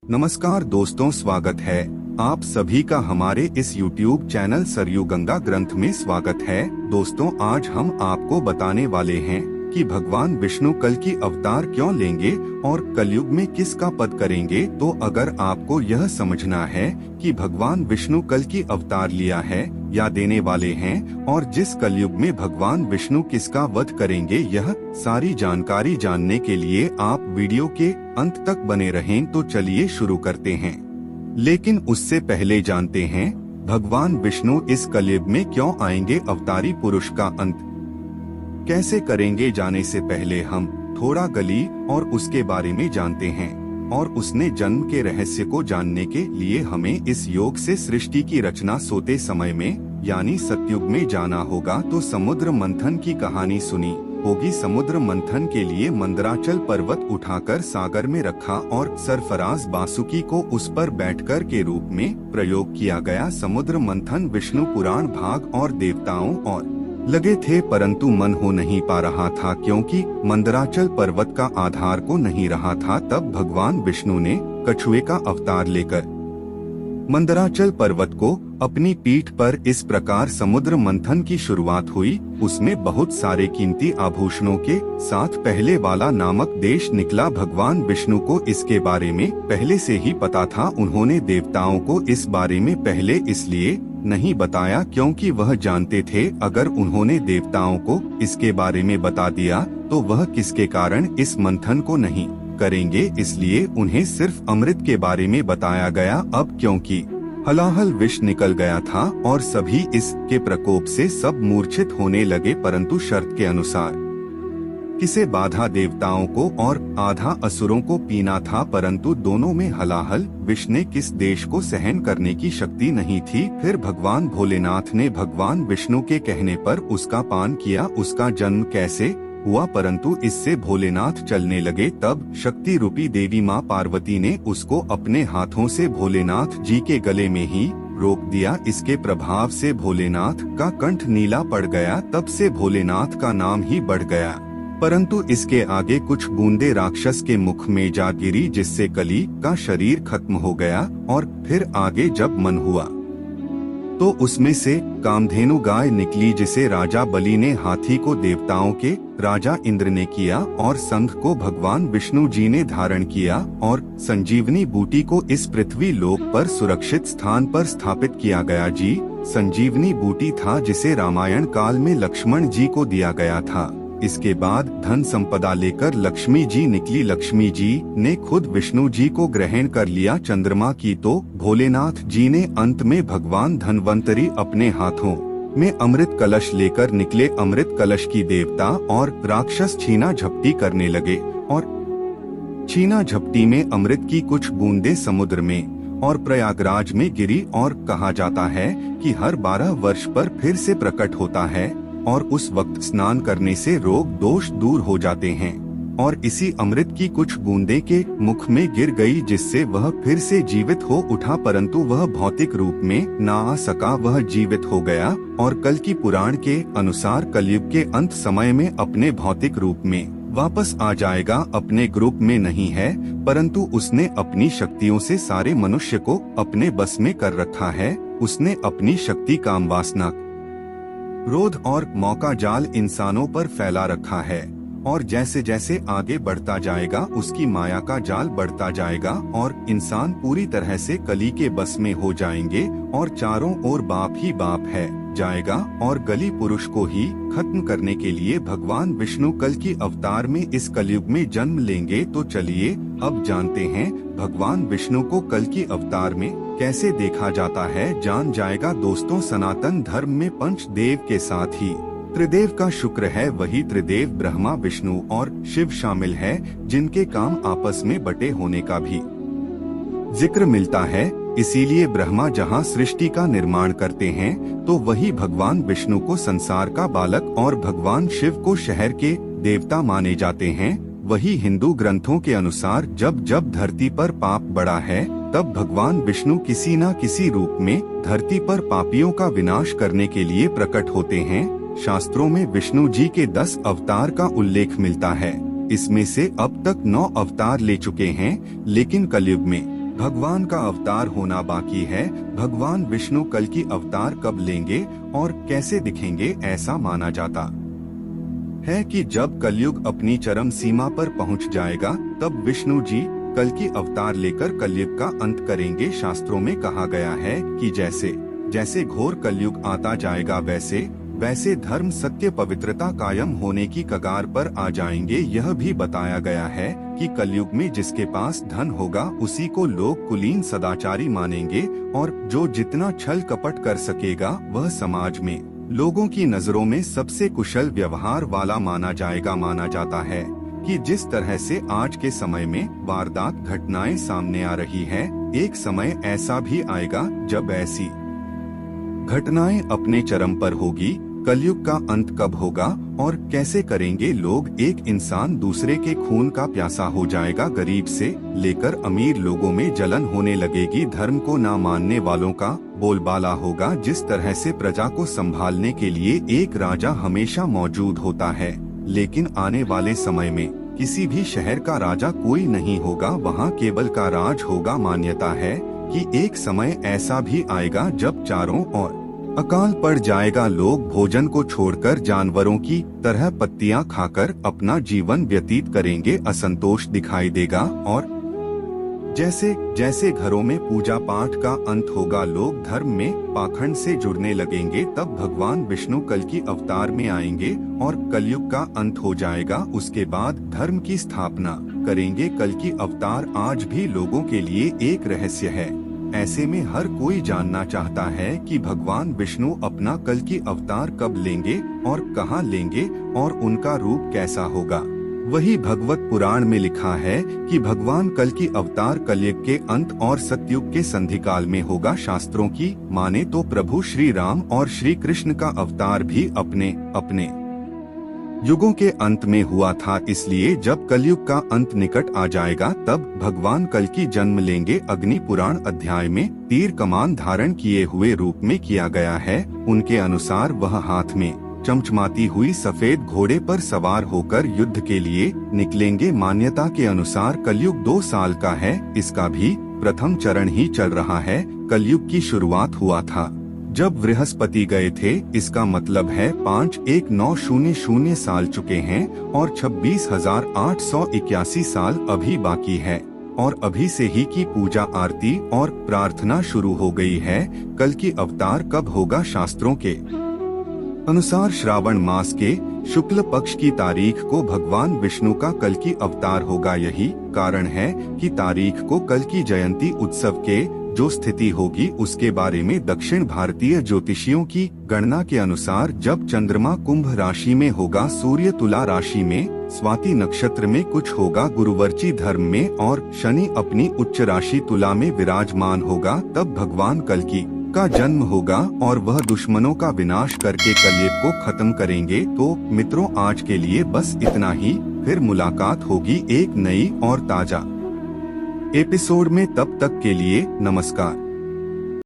नमस्कार दोस्तों, स्वागत है आप सभी का हमारे इस YouTube चैनल सरयू गंगा ग्रंथ में स्वागत है। दोस्तों, आज हम आपको बताने वाले हैं कि भगवान विष्णु कल की अवतार क्यों लेंगे और कलयुग में किसका पद करेंगे। तो अगर आपको यह समझना है कि भगवान विष्णु कल की अवतार लिया है या देने वाले हैं और जिस कलयुग में भगवान विष्णु किसका वध करेंगे, यह सारी जानकारी जानने के लिए आप वीडियो के अंत तक बने रहें। तो चलिए शुरू करते हैं। लेकिन उससे पहले जानते हैं भगवान विष्णु इस कलयुग में क्यों आएंगे, अवतारी पुरुष का अंत कैसे करेंगे। जाने से पहले हम थोड़ा गली और उसके बारे में जानते हैं और उसने जन्म के रहस्य को जानने के लिए हमें इस योग से सृष्टि की रचना सोते समय में यानी सतयुग में जाना होगा। तो समुद्र मंथन की कहानी सुनी होगी। समुद्र मंथन के लिए मंदराचल पर्वत उठाकर सागर में रखा और सरफराज बासुकी को उस पर बैठकर के रूप में प्रयोग किया गया। समुद्र मंथन विष्णु पुराण भाग और देवताओं और लगे थे, परंतु मन हो नहीं पा रहा था क्योंकि मंदराचल पर्वत का आधार को नहीं रहा था। तब भगवान विष्णु ने कछुए का अवतार लेकर मंदराचल पर्वत को अपनी पीठ पर इस प्रकार समुद्र मंथन की शुरुआत हुई। उसमें बहुत सारे कीमती आभूषणों के साथ पहले वाला नामक देश निकला। भगवान विष्णु को इसके बारे में पहले से ही पता था। उन्होंने देवताओं को इस बारे में पहले इसलिए नहीं बताया क्योंकि वह जानते थे अगर उन्होंने देवताओं को इसके बारे में बता दिया तो वह किसके कारण इस मंथन को नहीं करेंगे, इसलिए उन्हें सिर्फ अमृत के बारे में बताया गया। अब क्योंकि हलाहल विष निकल गया था और सभी इसके प्रकोप से सब मूर्छित होने लगे, परंतु शर्त के अनुसार किसे बाधा देवताओं को और आधा असुरों को पीना था, परंतु दोनों में हलाहल विष ने किस देश को सहन करने की शक्ति नहीं थी। फिर भगवान भोलेनाथ ने भगवान विष्णु के कहने पर उसका पान किया। उसका जन्म कैसे हुआ, परंतु इससे भोलेनाथ चलने लगे। तब शक्ति रूपी देवी माँ पार्वती ने उसको अपने हाथों से भोलेनाथ जी के गले में ही रोक दिया। इसके प्रभाव से भोलेनाथ का कंठ नीला पड़ गया। तब से भोलेनाथ का नाम ही बढ़ गया, परंतु इसके आगे कुछ बूंदे राक्षस के मुख में जा गिरी जिससे कली का शरीर खत्म हो गया। और फिर आगे जब मन हुआ तो उसमें से कामधेनु गाय निकली जिसे राजा बलि ने हाथी को देवताओं के राजा इंद्र ने किया और संघ को भगवान विष्णु जी ने धारण किया और संजीवनी बूटी को इस पृथ्वी लोक पर सुरक्षित स्थान पर स्थापित किया गया। जी संजीवनी बूटी था जिसे रामायण काल में लक्ष्मण जी को दिया गया था। इसके बाद धन संपदा लेकर लक्ष्मी जी निकली। लक्ष्मी जी ने खुद विष्णु जी को ग्रहण कर लिया। चंद्रमा की तो भोलेनाथ जी ने अंत में भगवान धन्वंतरी अपने हाथों में अमृत कलश लेकर निकले। अमृत कलश की देवता और राक्षस छीना झपटी करने लगे और छीना झपटी में अमृत की कुछ बूंदें समुद्र में और प्रयागराज में गिरी और कहा जाता है कि हर 12 वर्ष पर फिर से प्रकट होता है और उस वक्त स्नान करने से रोग दोष दूर हो जाते हैं। और इसी अमृत की कुछ बूंदें के मुख में गिर गई जिससे वह फिर से जीवित हो उठा, परंतु वह भौतिक रूप में ना आ सका, वह जीवित हो गया और कल की पुराण के अनुसार कलयुग के अंत समय में अपने भौतिक रूप में वापस आ जाएगा। अपने ग्रुप में नहीं है, परंतु उसने अपनी शक्तियों से सारे मनुष्य को अपने बस में कर रखा है। उसने अपनी शक्ति काम वासना क्रोध और मौका जाल इंसानों पर फैला रखा है और जैसे जैसे आगे बढ़ता जाएगा उसकी माया का जाल बढ़ता जाएगा और इंसान पूरी तरह से कली के बस में हो जाएंगे और चारों ओर बाप ही बाप है जाएगा और गली पुरुष को ही खत्म करने के लिए भगवान विष्णु कल की अवतार में इस कलयुग में जन्म लेंगे। तो चलिए अब जानते हैं भगवान विष्णु को कल की अवतार में कैसे देखा जाता है, जान जाएगा। दोस्तों, सनातन धर्म में पंच देव के साथ ही त्रिदेव का शुक्र है। वही त्रिदेव ब्रह्मा विष्णु और शिव शामिल है जिनके काम आपस में बटे होने का भी जिक्र मिलता है। इसीलिए ब्रह्मा जहाँ सृष्टि का निर्माण करते हैं तो वही भगवान विष्णु को संसार का बालक और भगवान शिव को शहर के देवता माने जाते हैं। वही हिंदू ग्रंथों के अनुसार जब जब धरती पर पाप बढ़ा है तब भगवान विष्णु किसी न किसी रूप में धरती पर पापियों का विनाश करने के लिए प्रकट होते हैं। शास्त्रों में विष्णु जी के 10 अवतार का उल्लेख मिलता है। इसमें से अब तक 9 अवतार ले चुके हैं, लेकिन कलयुग में भगवान का अवतार होना बाकी है। भगवान विष्णु कल की अवतार कब लेंगे और कैसे दिखेंगे, ऐसा माना जाता है कि जब कलयुग अपनी चरम सीमा पर पहुंच जाएगा तब विष्णु जी कल की अवतार लेकर कलयुग का अंत करेंगे। शास्त्रों में कहा गया है कि जैसे जैसे घोर कलयुग आता जाएगा वैसे वैसे धर्म सत्य पवित्रता कायम होने की कगार पर आ जाएंगे। यह भी बताया गया है कि कलयुग में जिसके पास धन होगा उसी को लोग कुलीन सदाचारी मानेंगे और जो जितना छल कपट कर सकेगा वह समाज में लोगों की नजरों में सबसे कुशल व्यवहार वाला माना जाएगा। माना जाता है कि जिस तरह से आज के समय में वारदात घटनाएं सामने आ रही है, एक समय ऐसा भी आएगा जब ऐसी घटनाएं अपने चरम पर होगी। कलयुग का अंत कब होगा और कैसे करेंगे लोग? एक इंसान दूसरे के खून का प्यासा हो जाएगा। गरीब से लेकर अमीर लोगों में जलन होने लगेगी। धर्म को न मानने वालों का बोलबाला होगा। जिस तरह से प्रजा को संभालने के लिए एक राजा हमेशा मौजूद होता है, लेकिन आने वाले समय में किसी भी शहर का राजा कोई नहीं होगा, वहाँ केवल का राज होगा। मान्यता है कि एक समय ऐसा भी आएगा जब चारों ओर अकाल पड़ जाएगा। लोग भोजन को छोड़कर जानवरों की तरह पत्तियां खाकर अपना जीवन व्यतीत करेंगे। असंतोष दिखाई देगा और जैसे जैसे घरों में पूजा पाठ का अंत होगा, लोग धर्म में पाखंड से जुड़ने लगेंगे। तब भगवान विष्णु कल की अवतार में आएंगे और कलयुग का अंत हो जाएगा। उसके बाद धर्म की स्थापना करेंगे। कल की अवतार आज भी लोगों के लिए एक रहस्य है। ऐसे में हर कोई जानना चाहता है कि भगवान विष्णु अपना कल की अवतार कब लेंगे और कहां लेंगे और उनका रूप कैसा होगा। वही भगवत पुराण में लिखा है कि भगवान कल की अवतार कलयुग के अंत और सतयुग के संधिकाल में होगा। शास्त्रों की माने तो प्रभु श्री राम और श्री कृष्ण का अवतार भी अपने अपने युगों के अंत में हुआ था। इसलिए जब कलयुग का अंत निकट आ जाएगा तब भगवान कल की जन्म लेंगे। अग्नि पुराण अध्याय में तीर कमान धारण किए हुए रूप में किया गया है। उनके अनुसार वह हाथ में चमचमाती हुई सफेद घोड़े पर सवार होकर युद्ध के लिए निकलेंगे। मान्यता के अनुसार कलयुग 2 साल का है। इसका भी प्रथम चरण ही चल रहा है। कलयुग की शुरुआत हुआ था जब बृहस्पति गए थे। इसका मतलब है 51,900 साल चुके हैं और 26,881 साल अभी बाकी है और अभी से ही की पूजा आरती और प्रार्थना शुरू हो गई है। कल की अवतार कब होगा? शास्त्रों के अनुसार श्रावण मास के शुक्ल पक्ष की तारीख को भगवान विष्णु का कल की अवतार होगा। यही कारण है कि तारीख को कल की जयंती उत्सव के जो स्थिति होगी उसके बारे में दक्षिण भारतीय ज्योतिषियों की गणना के अनुसार जब चंद्रमा कुंभ राशि में होगा, सूर्य तुला राशि में, स्वाति नक्षत्र में कुछ होगा, गुरुवर्ची धर्म में और शनि अपनी उच्च राशि तुला में विराजमान होगा, तब भगवान कल्कि का जन्म होगा और वह दुश्मनों का विनाश करके कलयुग को खत्म करेंगे। तो मित्रों, आज के लिए बस इतना ही। फिर मुलाकात होगी एक नई और ताजा एपिसोड में। तब तक के लिए नमस्कार।